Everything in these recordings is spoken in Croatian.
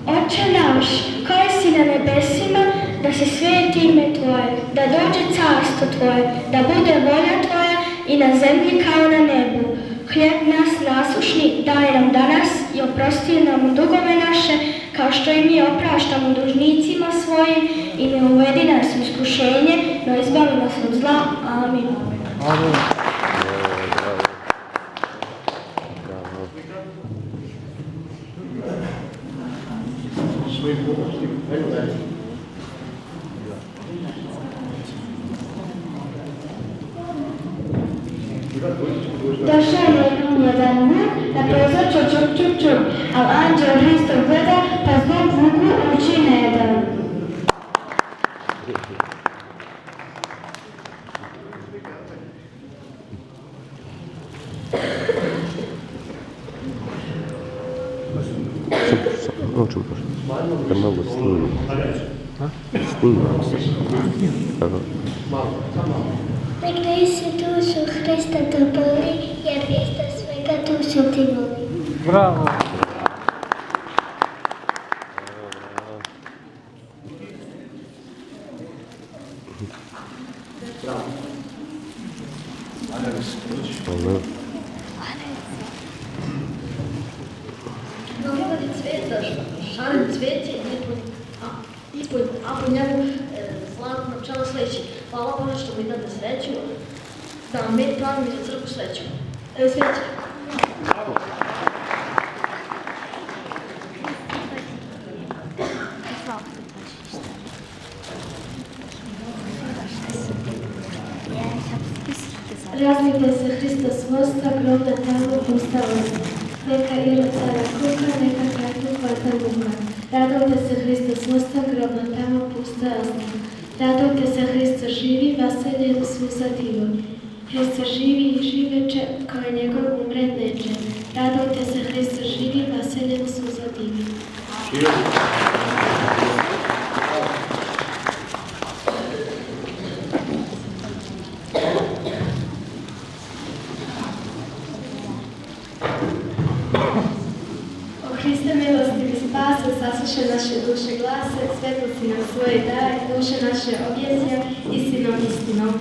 Oče naš, koji si na nebesima, da se sveti ime Tvoje, da dođe carstvo Tvoje, da bude volja Tvoja i na zemlji kao na nebu. Hljeb nas nasušni daj nam danas i oprosti nam dugove naše, kao što i mi opraštamo dužnicima svojim, i ne uvedi nas u iskušenje, no izbavi nas od zla. Amin. Amin. Došao je jedan vuk, na prozor čup, ali anđel Hristov gleda, pa zbog vuku uči ne da. Da mogu snimam se. Nek Isi dušu Hrista to boli, jer Hrista svega dušu ti voli. Bravo! Novogodi cveta, šaren cvetje, a po njemu zlatno pčelo sleći. Hvala Bože što mi date sreću, da vam med pravim za crku sveću. Sveće. Razlite se Hristos vosta, grobna tamo pusta osta. Neka Irod cara kuka, neka kratko hvata muka. Radujte se Hristos vosta, grobna tamo pusta osta. Radujte se Hristos živi, vaseljen suza divo. Hristos živi i živeće, kao njegov umret neće. Radujte se Hristos živi, vaseljen suza divo. Hriste milostivi spase, saslušaj naše duše glase, svetlosti nam svoje daj, duše naše objesja, istinom istinom.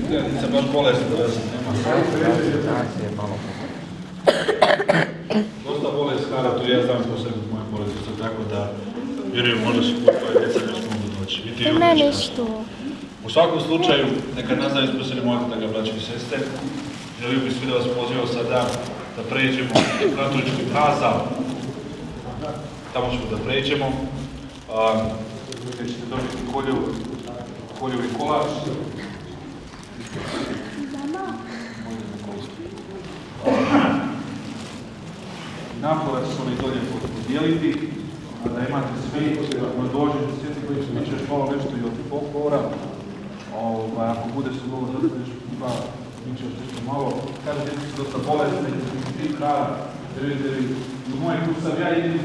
Gledajte se baš bolesno da sam nema. Dosta bolest skara, to ja znam posebno moje bolesti, tako da vjerujem možda su kupa djeca već mogu doći. Ima nešto. U svakom slučaju, neka nas da isposljeni mojete da ga braći i sestre. Želio bih svi da vas pozivao sada da pređemo u katolički prazal. Tamo ćemo da pređemo. Gdje ćete dobiti koljevi kolač. Napove su oni dolje podijeliti, a da imate svi, ako dođete svijeti koji će biti još malo nešto i od folklora, ako bude se dobro zastavlješ kupa, mi će još nešto malo, kaže djeca su dosta bolesne, ti krara, jer vidite vi, u moje tu sam ja jedini